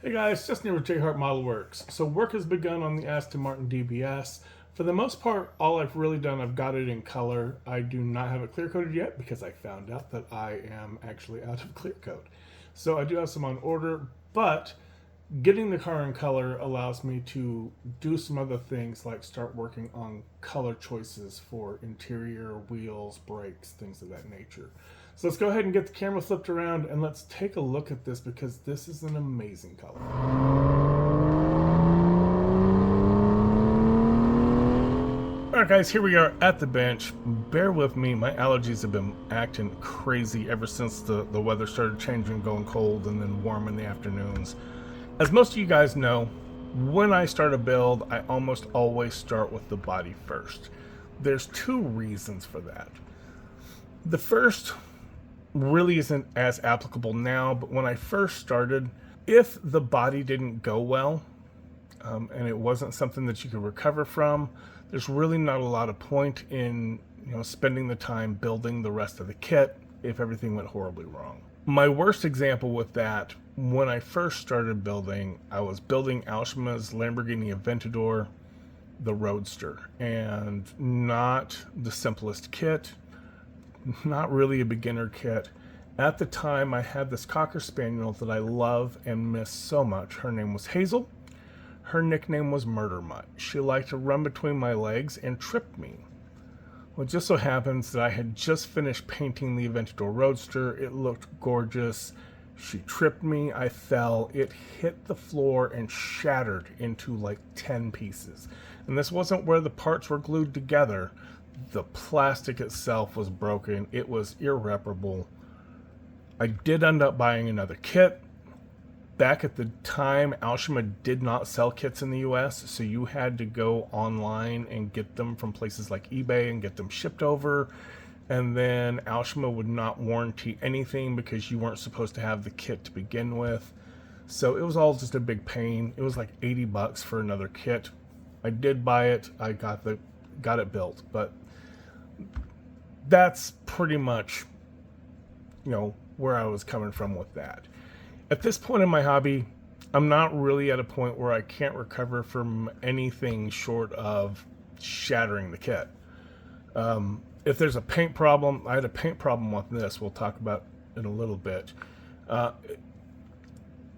Hey guys, just near with JHart Modelworks. So work has begun on the Aston Martin DBS. For the most part, all I've really done, I've got it in color. I do not have it clear coated yet because I found out that I am actually out of clear coat. So I do have some on order, but getting the car in color allows me to do some other things like start working on color choices for interior, wheels, brakes, things of that nature. So let's go ahead and get the camera flipped around and let's take a look at this because this is an amazing color. Alright guys, here we are at the bench. Bear with me, my allergies have been acting crazy ever since the weather started changing, going cold and then warm in the afternoons. As most of you guys know, when I start a build, I almost always start with the body first. There's two reasons for that. The first really isn't as applicable now, but when I first started, if the body didn't go well, and it wasn't something that you could recover from, there's really not a lot of point in spending the time building the rest of the kit if everything went horribly wrong. My worst example with that, when I first started building, I was building Alshima's Lamborghini Aventador, the Roadster, and not the simplest kit, not really a beginner kit. At the time, I had this Cocker Spaniel that I love and miss so much. Her name was Hazel. Her nickname was Murder Mutt. She liked to run between my legs and trip me. Well, it just so happens that I had just finished painting the Aventador Roadster. It looked gorgeous. She tripped me. I fell. It hit the floor and shattered into like 10 pieces. And this wasn't where the parts were glued together. The plastic itself was broken. It was irreparable. I did end up buying another kit. Back at the time, Alshima did not sell kits in the US, so you had to go online and get them from places like eBay and get them shipped over. And then Alshima would not warranty anything because you weren't supposed to have the kit to begin with. So it was all just a big pain. It was like 80 bucks for another kit. I did buy it. I got it built, but that's pretty much, where I was coming from with that. At this point in my hobby, I'm not really at a point where I can't recover from anything short of shattering the kit. If there's a paint problem, I had a paint problem with this, we'll talk about in a little bit.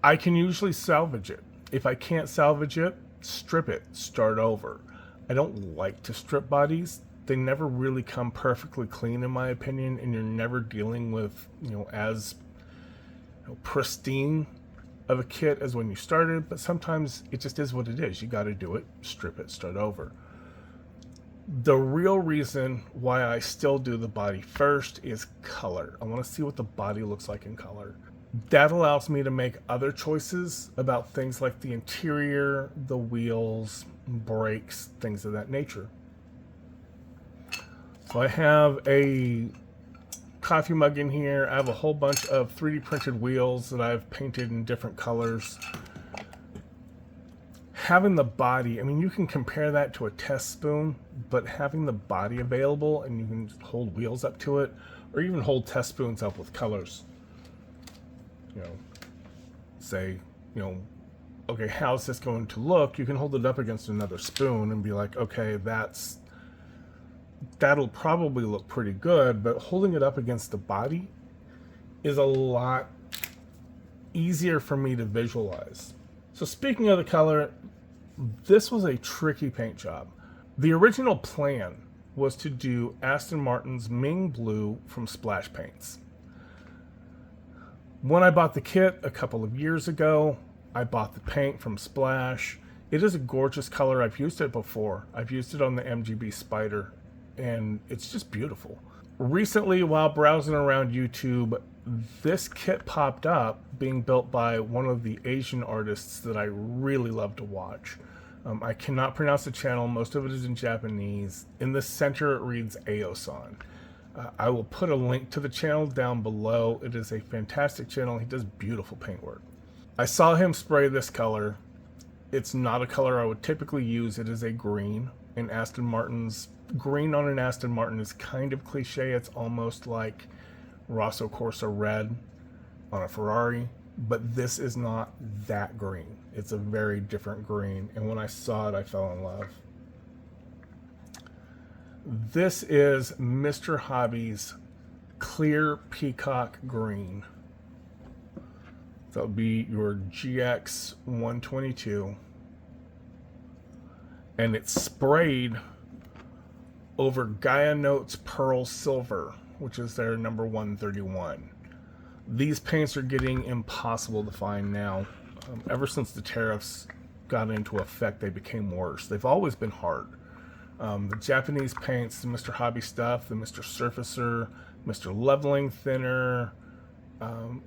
I can usually salvage it. If I can't salvage it, strip it, start over. I don't like to strip bodies. They never really come perfectly clean in my opinion, and you're never dealing with, as pristine of a kit as when you started, but sometimes it just is what it is. You got to do it, strip it, start over. The real reason why I still do the body first is color. I want to see what the body looks like in color. That allows me to make other choices about things like the interior, the wheels, brakes, things of that nature. So I have a coffee mug in here. I have a whole bunch of 3D printed wheels that I've painted in different colors. Having the body, you can compare that to a test spoon, but having the body available and you can hold wheels up to it, or even hold test spoons up with colors. Say, okay, how's this going to look? You can hold it up against another spoon and be like, okay, that'll probably look pretty good, but holding it up against the body is a lot easier for me to visualize. So speaking of the color, this was a tricky paint job. The original plan was to do Aston Martin's Ming Blue from Splash Paints. When I bought the kit a couple of years ago, I bought the paint from Splash. It is a gorgeous color. I've used it before. I've used it on the MGB Spider, and it's just beautiful. Recently, while browsing around YouTube, this kit popped up being built by one of the Asian artists that I really love to watch. I cannot pronounce the channel. Most of it is in Japanese. In the center, it reads Aosan. I will put a link to the channel down below. It is a fantastic channel. He does beautiful paintwork. I saw him spray this color. It's not a color I would typically use. It is a green. And Aston Martin's green on an Aston Martin is kind of cliche. It's almost like Rosso Corsa red on a Ferrari. but this is not that green. It's a very different green, and when I saw it, I fell in love. This is Mr. Hobby's clear peacock green. That'll be your GX 122, and it's sprayed over Gaia Notes Pearl Silver, which is their number 131. These paints are getting impossible to find now. Ever since the tariffs got into effect, they became worse. They've always been hard. The Japanese paints, the Mr. Hobby stuff, the Mr. Surfacer, Mr. Leveling Thinner,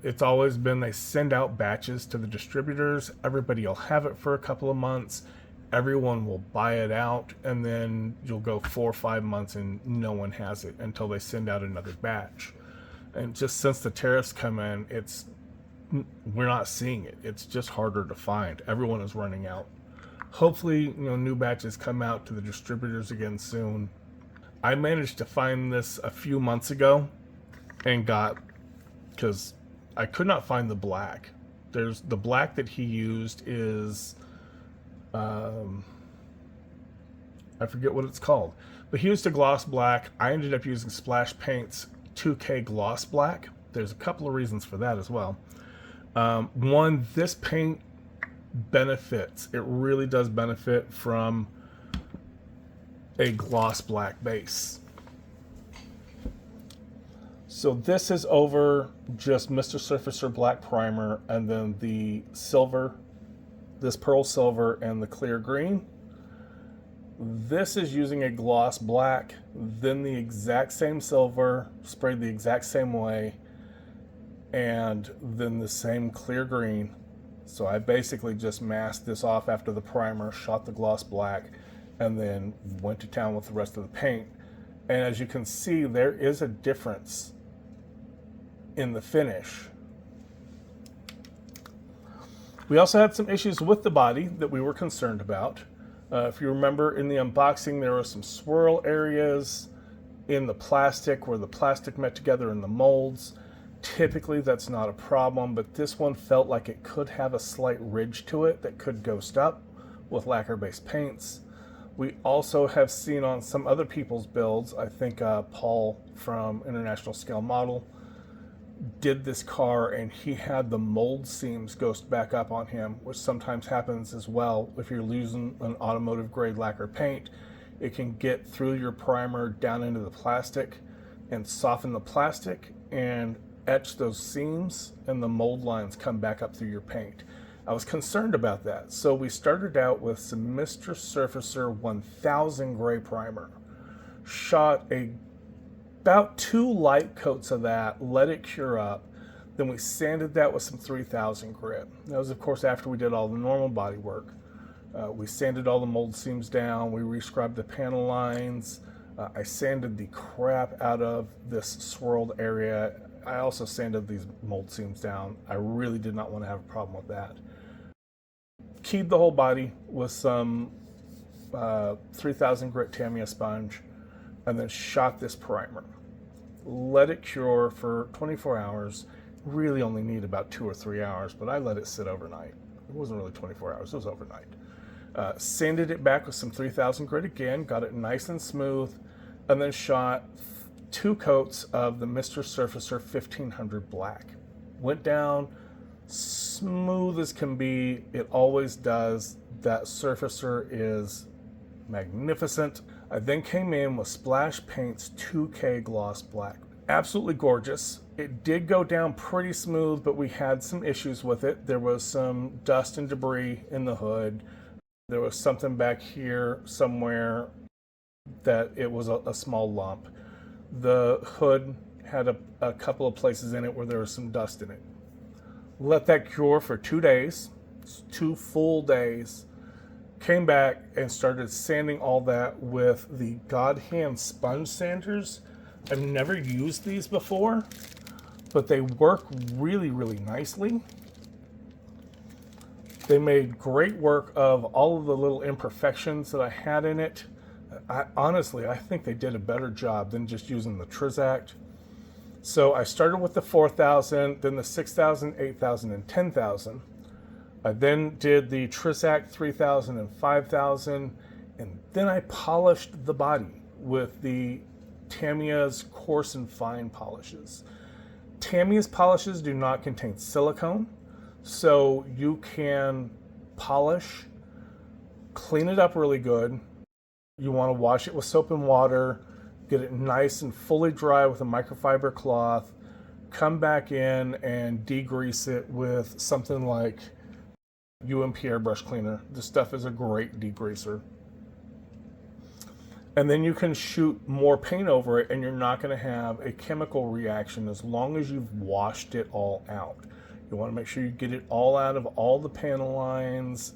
it's always been they send out batches to the distributors. Everybody will have it for a couple of months. Everyone will buy it out, and then you'll go 4 or 5 months and no one has it until they send out another batch. And just since the tariffs come in, we're not seeing it. It's just harder to find. Everyone is running out. Hopefully, new batches come out to the distributors again soon. I managed to find this a few months ago and because I could not find the black. There's the black that he used is, I forget what it's called, but he used a gloss black. I ended up using Splash Paint's 2K gloss black. There's a couple of reasons for that as well. One, this paint benefits. It really does benefit from a gloss black base. So this is over just Mr. Surfacer black primer, and then the silver, this pearl silver, and the clear green. This is using a gloss black, then the exact same silver, sprayed the exact same way, and then the same clear green. So I basically just masked this off after the primer, shot the gloss black, and then went to town with the rest of the paint. And as you can see, there is a difference in the finish. We also had some issues with the body that we were concerned about. If you remember in the unboxing, there were some swirl areas in the plastic where the plastic met together in the molds. Typically that's not a problem, but this one felt like it could have a slight ridge to it that could ghost up with lacquer-based paints. We also have seen on some other people's builds, I think Paul from International Scale Model did this car, and he had the mold seams ghost back up on him, which sometimes happens as well. If you're using an automotive grade lacquer paint, it can get through your primer down into the plastic and soften the plastic and etch those seams, and the mold lines come back up through your paint. I was concerned about that, so we started out with some Mr. Surfacer 1000 gray primer, shot about 2 light coats of that, let it cure up, then we sanded that with some 3000 grit. That was of course after we did all the normal body work. We sanded all the mold seams down, we re-scrubbed the panel lines, I sanded the crap out of this swirled area. I also sanded these mold seams down. I really did not want to have a problem with that. Keyed the whole body with some 3000 grit Tamiya sponge, and then shot this primer. Let it cure for 24 hours. Really only need about 2 or 3 hours, but I let it sit overnight. It wasn't really 24 hours, it was overnight. Sanded it back with some 3000 grit again, got it nice and smooth, and then shot 2 coats of the Mr. Surfacer 1500 black. Went down smooth as can be. It always does. That Surfacer is magnificent. I then came in with Splash Paint's 2K gloss black. Absolutely gorgeous. It did go down pretty smooth, but we had some issues with it. There was some dust and debris in the hood. There was something back here somewhere that it was a small lump. The hood had a couple of places in it where there was some dust in it. Let that cure for 2 days, 2 full days. Came back and started sanding all that with the God Hand sponge sanders. I've never used these before, but they work really, really nicely. They made great work of all of the little imperfections that I had in it. Honestly, I think they did a better job than just using the Trizact. So I started with the 4,000, then the 6,000, 8,000, and 10,000. I then did the Trizac 3,000 and 5,000, and then I polished the body with the Tamiya's coarse and fine polishes. Tamiya's polishes do not contain silicone, so you can polish, clean it up really good. You want to wash it with soap and water, get it nice and fully dry with a microfiber cloth, come back in and degrease it with something like UMP airbrush cleaner. This stuff is a great degreaser. And then you can shoot more paint over it, and you're not going to have a chemical reaction as long as you've washed it all out. You want to make sure you get it all out of all the panel lines,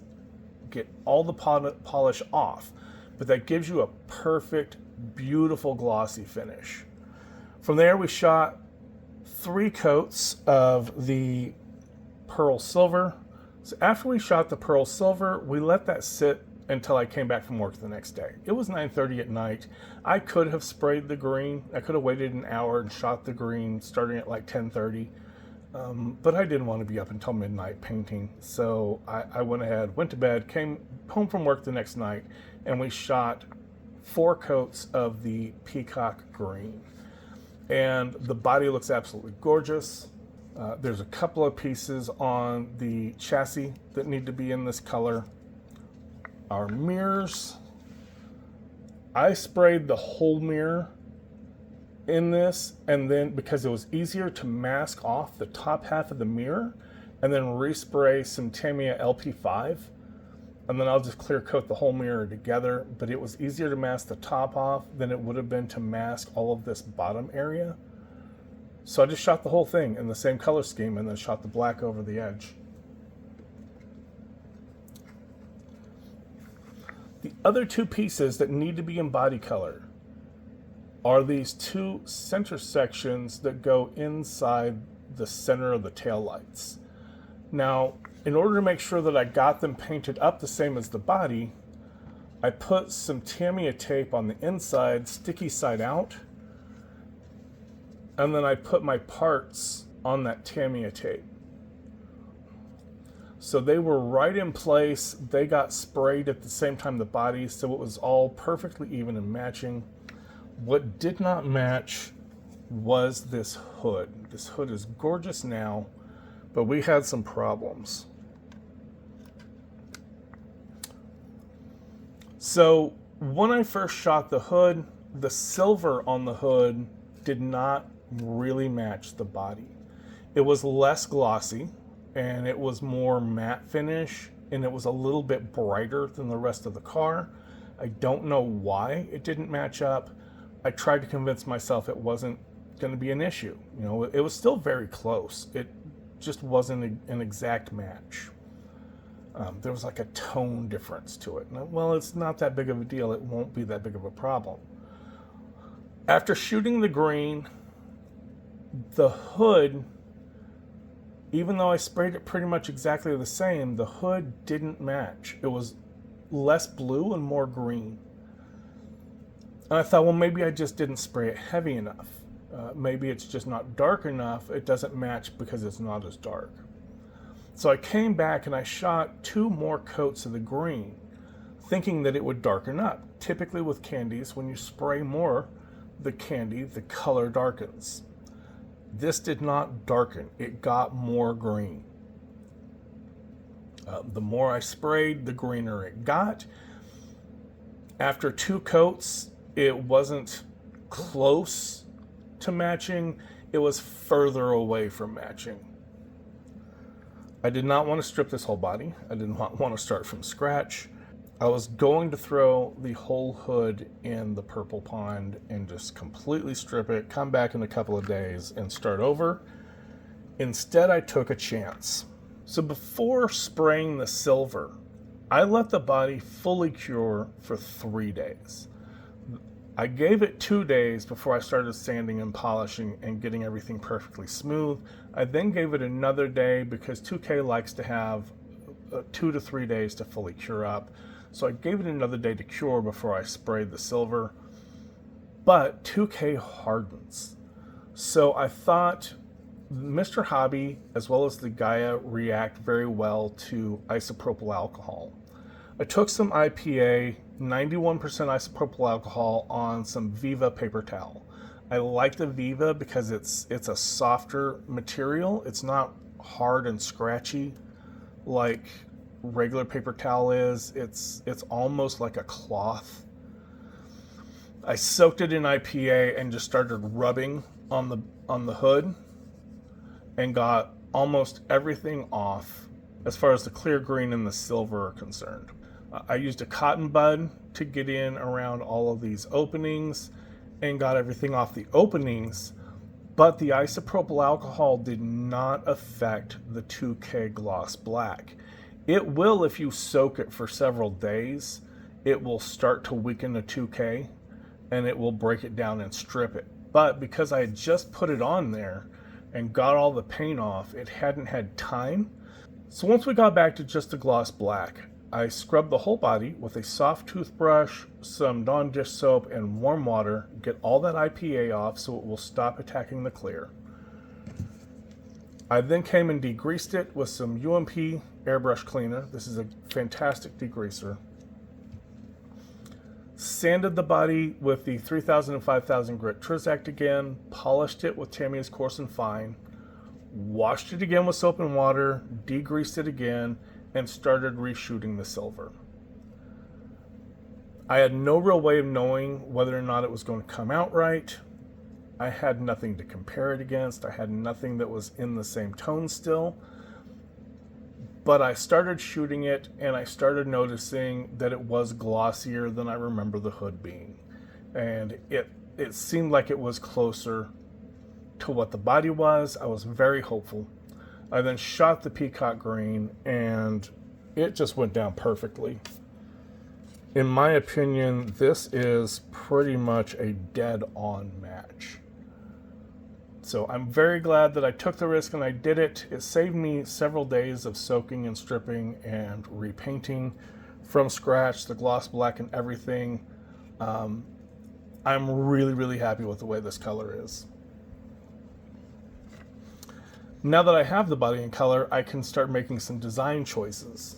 get all the polish off, but that gives you a perfect, beautiful glossy finish. From there, we shot 3 coats of the pearl silver. So after we shot the pearl silver, we let that sit until I came back from work the next day. It was 9:30 at night. I could have sprayed the green. I could have waited an hour and shot the green starting at like 10:30. But I didn't want to be up until midnight painting. So I went ahead, went to bed, came home from work the next night, and we shot 4 coats of the peacock green. And the body looks absolutely gorgeous. There's a couple of pieces on the chassis that need to be in this color. Our mirrors, I sprayed the whole mirror in this, and then because it was easier to mask off the top half of the mirror and then respray some Tamiya LP5, and then I'll just clear coat the whole mirror together. But it was easier to mask the top off than it would have been to mask all of this bottom area. So I just shot the whole thing in the same color scheme and then shot the black over the edge. The other 2 pieces that need to be in body color are these 2 center sections that go inside the center of the taillights. Now, in order to make sure that I got them painted up the same as the body, I put some Tamiya tape on the inside, sticky side out, and then I put my parts on that Tamiya tape. So they were right in place. They got sprayed at the same time the body, so it was all perfectly even and matching. What did not match was this hood. This hood is gorgeous now, but we had some problems. So when I first shot the hood, the silver on the hood did not really match the body. It was less glossy, and it was more matte finish, and it was a little bit brighter than the rest of the car. I don't know why it didn't match up. I tried to convince myself it wasn't going to be an issue. You know, it was still very close. It just wasn't an exact match. There was like a tone difference to it. And, well, it's not that big of a deal. It won't be that big of a problem. After shooting the green, the hood, even though I sprayed it pretty much exactly the same, the hood didn't match. It was less blue and more green. And I thought, well, maybe I just didn't spray it heavy enough. Maybe it's just not dark enough. It doesn't match because it's not as dark. So I came back and I shot 2 more coats of the green, thinking that it would darken up. Typically with candies, when you spray more, the candy, the color darkens. This did not darken. It got more green. The more I sprayed, the greener it got. After 2 coats, it wasn't close to matching. It was further away from matching. I did not want to strip this whole body. I did not want to start from scratch. I was going to throw the whole hood in the purple pond and just completely strip it, come back in a couple of days and start over. Instead, I took a chance. So before spraying the silver, I let the body fully cure for 3 days. I gave it 2 days before I started sanding and polishing and getting everything perfectly smooth. I then gave it another day because 2K likes to have 2 to 3 days to fully cure up. So I gave it another day to cure before I sprayed the silver. But 2K hardens. So I thought Mr. Hobby as well as the Gaia react very well to isopropyl alcohol. I took some IPA, 91% isopropyl alcohol on some Viva paper towel. I like the Viva because it's a softer material. It's not hard and scratchy like regular paper towel is. It's almost like a cloth. I soaked it in IPA and just started rubbing on the hood and got almost everything off as far as the clear green and the silver are concerned. I used a cotton bud to get in around all of these openings and got everything off the openings, but the isopropyl alcohol did not affect the 2K gloss black. It will, if you soak it for several days, it will start to weaken the 2K and it will break it down and strip it. But because I had just put it on there and got all the paint off, it hadn't had time. So once we got back to just the gloss black, I scrubbed the whole body with a soft toothbrush, some Dawn dish soap, and warm water. Get all that IPA off so it will stop attacking the clear. I then came and degreased it with some UMP airbrush cleaner. This is a fantastic degreaser. Sanded the body with the 3000 and 5000 grit Trizact again. Polished it with Tamiya's Coarse and Fine. Washed it again with soap and water. Degreased it again. And started reshooting the silver. I had no real way of knowing whether or not it was going to come out right. I had nothing to compare it against. I had nothing that was in the same tone still. But I started shooting it and I started noticing that it was glossier than I remember the hood being. And it seemed like it was closer to what the body was. I was very hopeful. I then shot the peacock green and it just went down perfectly. In my opinion, this is pretty much a dead-on match. So I'm very glad that I took the risk and I did it. It saved me several days of soaking and stripping and repainting from scratch, the gloss black and everything. I'm really, really happy with the way this color is. Now that I have the body in color, I can start making some design choices.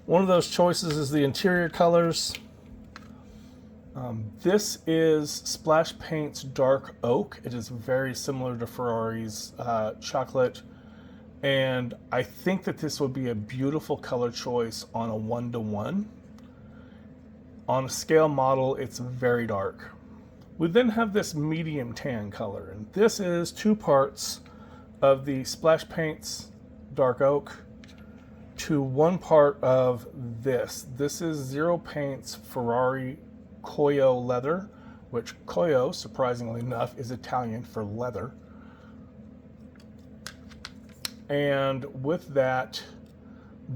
One of those choices is the interior colors. This is Splash Paint's Dark Oak. It is very similar to Ferrari's Chocolate. And I think that this would be a beautiful color choice on a 1-to-1. On a scale model, it's very dark. We then have this medium tan color, and this is 2 parts of the Splash Paints Dark Oak to 1 part of this. This is Zero Paint's Ferrari Coyo leather, which Coyo, surprisingly enough, is Italian for leather. And with that,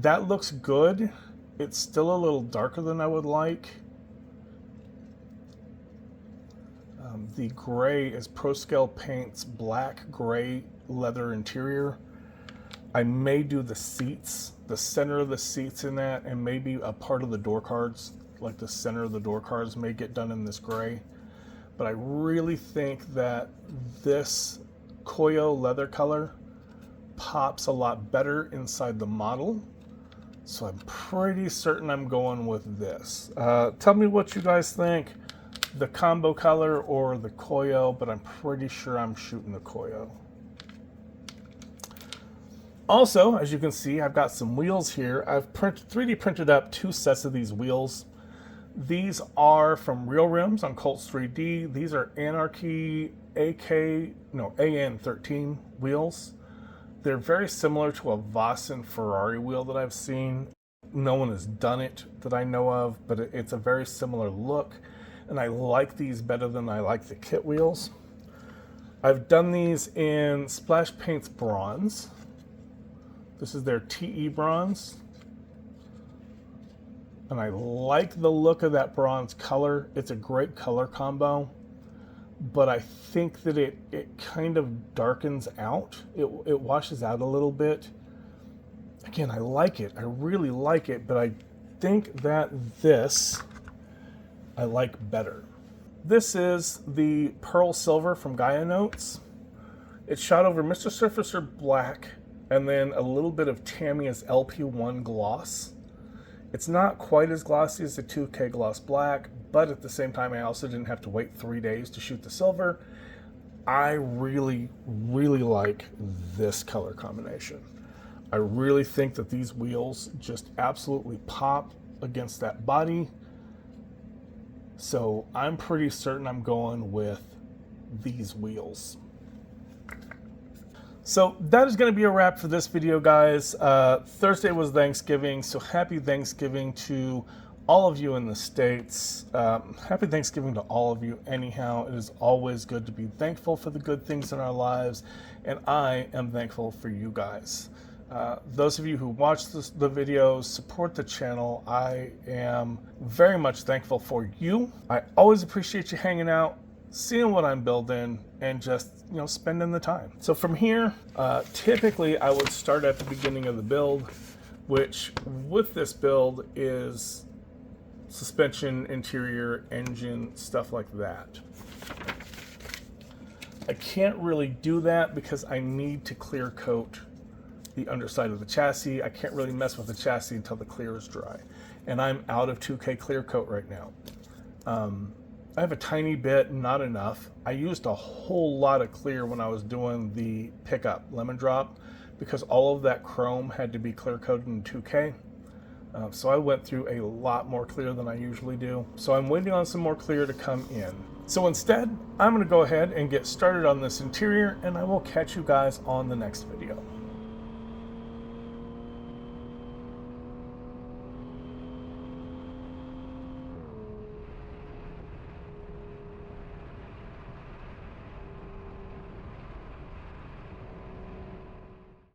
that looks good. It's still a little darker than I would like. The gray is ProScale Paint's black gray leather interior. I may do the seats, the center of the seats in that, and maybe a part of the door cards, like the center of the door cards may get done in this gray. But I really think that this Coyo leather color pops a lot better inside the model. So I'm pretty certain I'm going with this. Tell me what you guys think. The combo color or the Coyo, but I'm pretty sure I'm shooting the Coyo. Also, as you can see, I've got some wheels here. I've 3D printed up 2 sets of these wheels. These are from Real Rims on Colts 3D. These are Anarchy AN13 wheels. They're very similar to a Vossen Ferrari wheel that I've seen. No one has done it that I know of, but it's a very similar look. And I like these better than I like the kit wheels. I've done these in Splash Paint's bronze. This is their TE bronze. And I like the look of that bronze color. It's a great color combo. But I think that it kind of darkens out. It washes out a little bit. Again, I like it. I really like it. But I think that this I like better. This is the Pearl Silver from Gaia Notes. It's shot over Mr. Surfacer Black and then a little bit of Tamiya's LP1 gloss. It's not quite as glossy as the 2K Gloss Black, but at the same time I also didn't have to wait 3 days to shoot the silver. I really, really like this color combination. I really think that these wheels just absolutely pop against that body. So I'm pretty certain I'm going with these wheels. So that is going to be a wrap for this video, guys. Thursday was Thanksgiving, so happy Thanksgiving to all of you in the States. Happy Thanksgiving to all of you anyhow. It is always good to be thankful for the good things in our lives, and I am thankful for you guys. Those of you who watch the videos, support the channel, I am very much thankful for you. I always appreciate you hanging out, seeing what I'm building, and just, you know, spending the time. So from here, typically I would start at the beginning of the build, which with this build is suspension, interior, engine, stuff like that. I can't really do that because I need to clear coat the underside of the chassis. I can't really mess with the chassis until the clear is dry. And I'm out of 2K clear coat right now. I have a tiny bit, not enough. I used a whole lot of clear when I was doing the pickup lemon drop because all of that chrome had to be clear coated in 2K. So I went through a lot more clear than I usually do. So I'm waiting on some more clear to come in. So instead, I'm gonna go ahead and get started on this interior, and I will catch you guys on the next video.